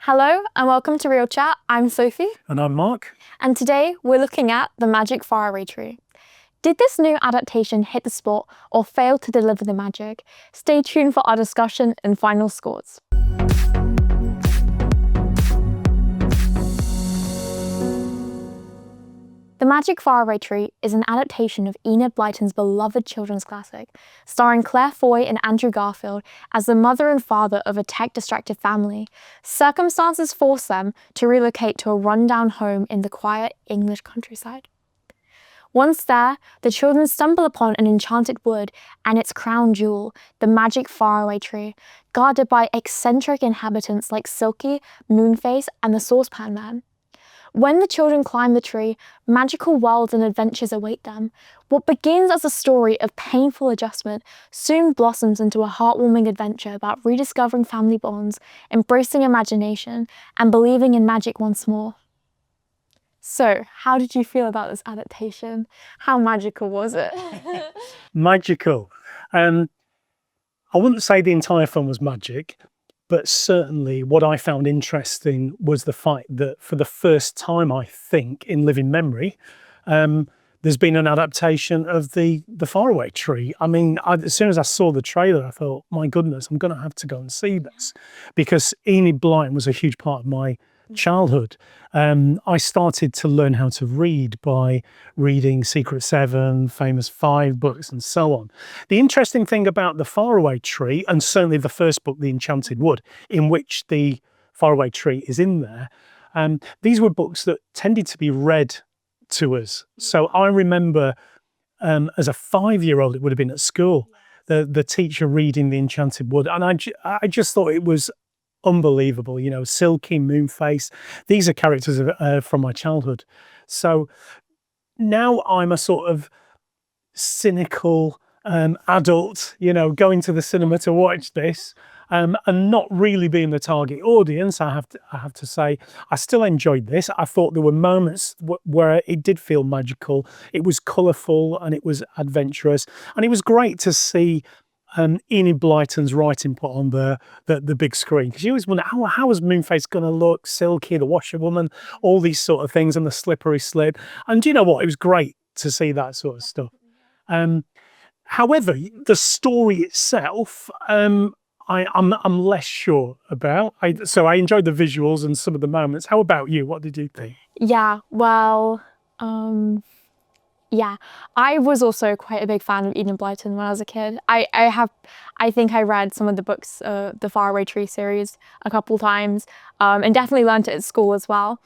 Hello and welcome to Real Chat. I'm Sophie. And I'm Mark. And today we're looking at the Magic Faraway Tree. Did this new adaptation hit the spot or fail to deliver the magic? Stay tuned for our discussion and final scores. The Magic Faraway Tree is an adaptation of Enid Blyton's beloved children's classic, starring Claire Foy and Andrew Garfield as the mother and father of a tech-distracted family. Circumstances force them to relocate to a rundown home in the quiet English countryside. Once there, the children stumble upon an enchanted wood and its crown jewel, the Magic Faraway Tree, guarded by eccentric inhabitants like Silky, Moonface, and the Saucepan Man. When the children climb the tree, magical worlds and adventures await them. What begins as a story of painful adjustment soon blossoms into a heartwarming adventure about rediscovering family bonds, embracing imagination, and believing in magic once more. So, how did you feel about this adaptation? How magical was it? Magical. I wouldn't say the entire film was magic, but certainly what I found interesting was the fact that for the first time, I think, in living memory, there's been an adaptation of the Faraway Tree. I mean, as soon as I saw the trailer, I thought, my goodness, I'm going to have to go and see this, because Enid Blyton was a huge part of my childhood. I started to learn how to read by reading Secret Seven, Famous Five books, and so on. The interesting thing about the Faraway Tree, and certainly the first book, The Enchanted Wood, in which the Faraway Tree is in there, these were books that tended to be read to us. So I remember as a 5-year-old, it would have been at school, the teacher reading The Enchanted Wood, and I just thought it was unbelievable. You know, Silky, Moonface, these are characters from my childhood. So now I'm a sort of cynical adult, you know, going to the cinema to watch this, and not really being the target audience. I have to say, I still enjoyed this. I thought there were moments where it did feel magical. It was colourful and it was adventurous, and it was great to see Enid Blyton's writing put on the big screen, because you always wonder, how is Moonface going to look, Silky, the washerwoman, all these sort of things, and the slippery slip. And do you know what? It was great to see that sort of stuff. However, the story itself, I'm less sure about. So I enjoyed the visuals and some of the moments. How about you? What did you think? Yeah, well, yeah, I was also quite a big fan of Enid Blyton when I was a kid. I think I read some of the books, the Faraway Tree series, a couple times, and definitely learned it at school as well.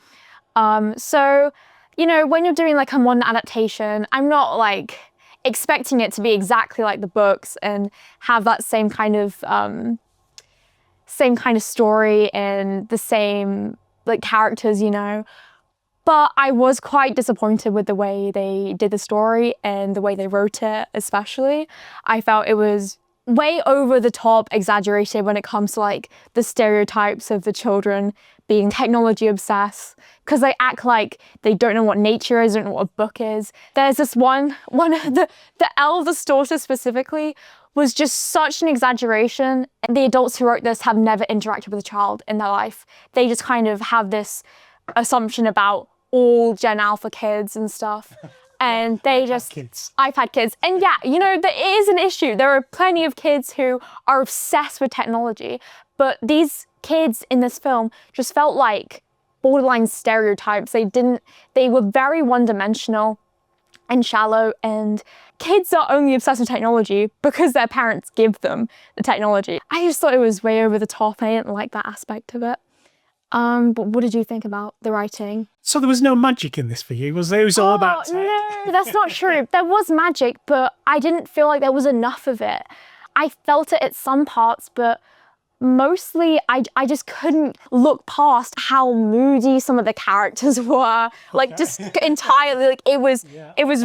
So, you know, when you're doing like a modern adaptation, I'm not like expecting it to be exactly like the books and have that same kind of story and the same like characters, you know. But I was quite disappointed with the way they did the story and the way they wrote it, especially. I felt it was way over the top, exaggerated when it comes to like the stereotypes of the children being technology obsessed, because they act like they don't know what nature is, don't know what a book is. There's this one of the eldest daughter specifically was just such an exaggeration. The adults who wrote this have never interacted with a child in their life. They just kind of have this assumption about all Gen Alpha kids and stuff, and they just iPad kids. And yeah, you know, there is an issue. There are plenty of kids who are obsessed with technology, but these kids in this film just felt like borderline stereotypes. They were very one-dimensional and shallow, and kids are only obsessed with technology because their parents give them the technology. I just thought it was way over the top. I didn't like that aspect of it. But what did you think about the writing? So there was no magic in this for you? Was it all about tech? No, that's not true. There was magic, but I didn't feel like there was enough of it. I felt it at some parts, but mostly I just couldn't look past how moody some of the characters were. Like just entirely, like it was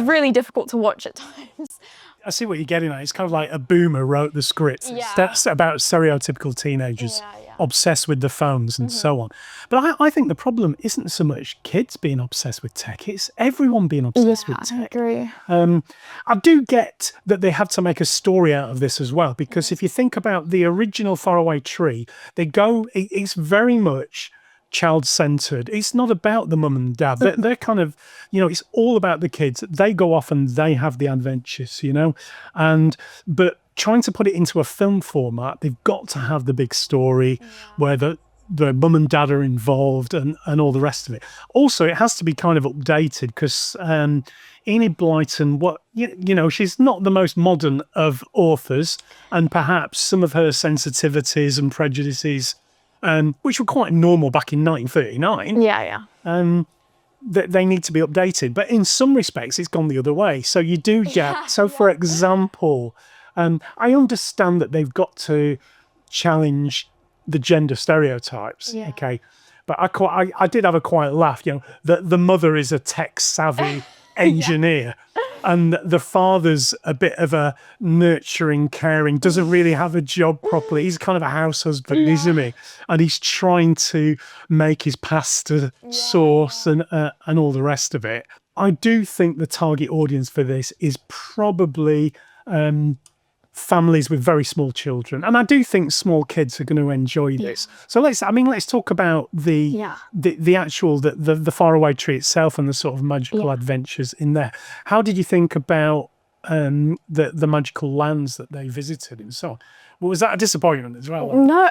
really difficult to watch at times. I see what you're getting at. It's kind of like a boomer wrote the script. That's about stereotypical teenagers obsessed with the phones and so on. But I think the problem isn't so much kids being obsessed with tech, it's everyone being obsessed with tech. I agree. I do get that they have to make a story out of this as well, because if you think about the original Faraway Tree, it's very much child-centered. It's not about the mum and dad. They're kind of, it's all about the kids. They go off and they have the adventures, but trying to put it into a film format, they've got to have the big story where the mum and dad are involved and all the rest of it. Also, it has to be kind of updated because Enid Blyton, she's not the most modern of authors, and perhaps some of her sensitivities and prejudices, which were quite normal back in 1939. They need to be updated. But in some respects, it's gone the other way. So you do get, for example, I understand that they've got to challenge the gender stereotypes, okay? But I did have a quiet laugh, that the mother is a tech-savvy engineer and the father's a bit of a nurturing, caring, doesn't really have a job properly. He's kind of a house husband, isn't he? And he's trying to make his pasta sauce and all the rest of it. I do think the target audience for this is probably families with very small children, and I do think small kids are going to enjoy this. So let's talk about the actual the Faraway Tree itself and the sort of magical adventures in there. How did you think about the magical lands that they visited and so on? Well, was that a disappointment as well? No,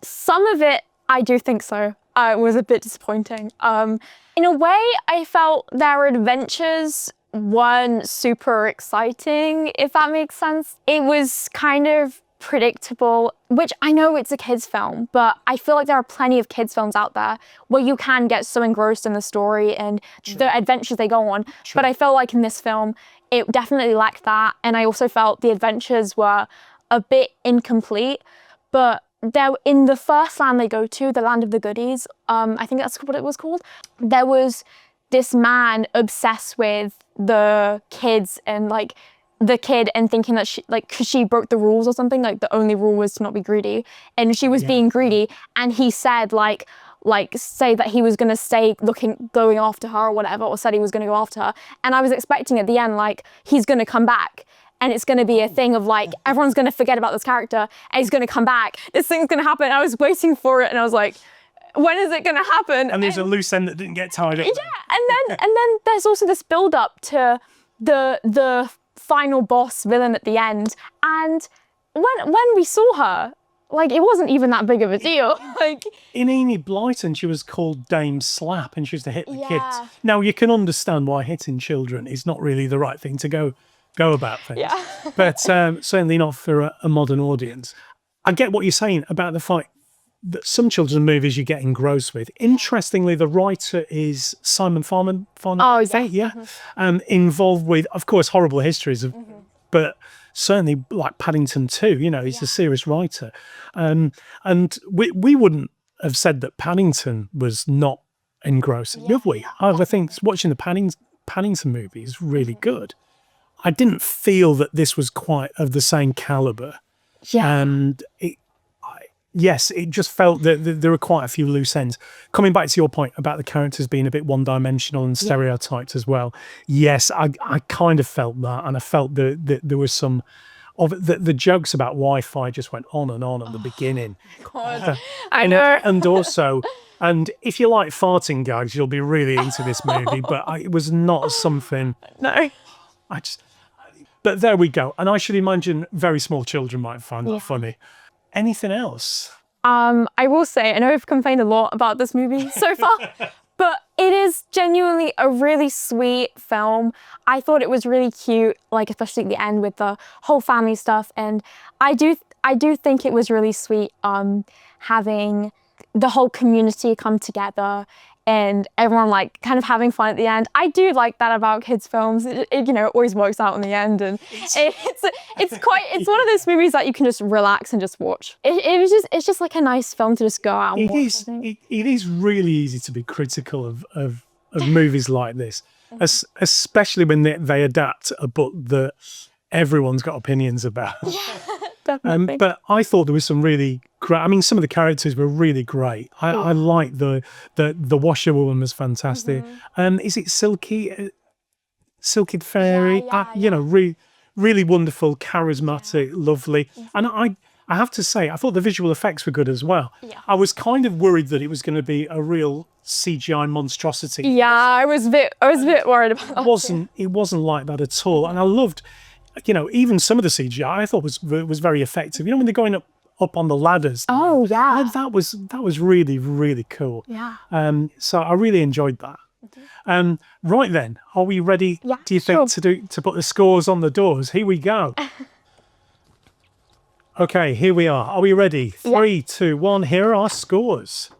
some of it I do think so. It was a bit disappointing. In a way, I felt their adventures weren't super exciting, if that makes sense. It was kind of predictable, which I know it's a kids film, but I feel like there are plenty of kids films out there where you can get so engrossed in the story and the adventures they go on. But I felt like in this film, it definitely lacked that. And I also felt the adventures were a bit incomplete. But in the first land they go to, the Land of the Goodies, I think that's what it was called, there was this man obsessed with the kids and the kid and thinking that because she broke the rules or something, the only rule was to not be greedy, and she was being greedy, and he said say that he was going to stay going after her or whatever, or said he was going to go after her, and I was expecting at the end he's going to come back and it's going to be a thing of everyone's going to forget about this character and he's going to come back, this thing's going to happen. I was waiting for it and I was like, when is it going to happen? And there's a loose end that didn't get tied up. Yeah, and then there's also this build up to the final boss villain at the end. And when we saw her, it wasn't even that big of a deal. In Enid Blyton, she was called Dame Slap, and she used to hit the kids. Now you can understand why hitting children is not really the right thing to go about things. But certainly not for a modern audience. I get what you're saying about the fact that some children's movies you get engrossed with. Interestingly, the writer is Simon Farman. Involved with, of course, horrible histories of, but certainly Paddington 2. He's a serious writer, and we wouldn't have said that Paddington was not engrossing, would we? I think watching the Paddington movie is really good. I didn't feel that this was quite of the same caliber, and it just felt that there were quite a few loose ends. Coming back to your point about the characters being a bit one-dimensional and stereotyped as well. Yes, I kind of felt that, and I felt that there was some of the jokes about Wi-Fi just went on and on at the beginning. God, I know. And if you like farting gags, you'll be really into this movie. But it was not something. No. But there we go. And I should imagine very small children might find that funny. Anything else? I will say, I know I've complained a lot about this movie so far, but it is genuinely a really sweet film. I thought it was really cute, especially at the end with the whole family stuff. And I do think it was really sweet having the whole community come together and everyone kind of having fun at the end. I do like that about kids' films. It always works out in the end, and it's one of those movies that you can just relax and just watch. It's just a nice film to just go out and watch. It is really easy to be critical of movies like this, especially when they adapt a book that everyone's got opinions about. Definitely. But I thought there was some really great. Some of the characters were really great. I like the washerwoman was fantastic. Is it Silky Fairy? Really wonderful, charismatic, lovely. And I have to say, I thought the visual effects were good as well. Yeah. I was kind of worried that it was going to be a real CGI monstrosity. Yeah, I was a bit worried about that. It wasn't like that at all. And I loved, even some of the CGI I thought was very effective. When they're going up on the ladders. Oh yeah. That was really, really cool. Yeah. So I really enjoyed that. Right then, are we ready? Yeah, do you think to put the scores on the doors? Here we go. Okay, here we are. Are we ready? 3, 2, 1. Here are our scores.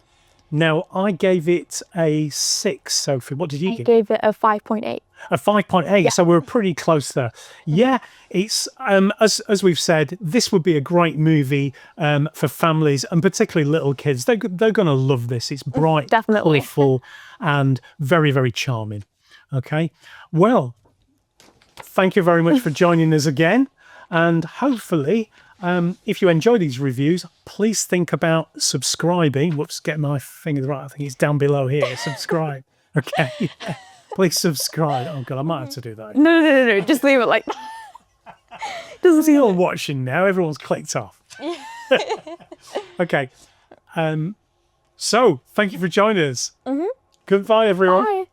Now, I gave it a 6, Sophie. What did you give? I gave it a 5.8. A 5.8, so we're pretty close there. Yeah, it's as we've said, this would be a great movie for families and particularly little kids. They're going to love this. It's bright, Definitely. colourful, and very, very charming. Okay, well, thank you very much for joining us again, and hopefully, if you enjoy these reviews, please think about subscribing. Whoops, get my finger right. I think it's down below here. Subscribe. Okay. Please subscribe. Oh God, I might have to do that. No. Just leave it like that. Doesn't see all watching now. Everyone's clicked off. Okay. So thank you for joining us. Goodbye, everyone. Bye.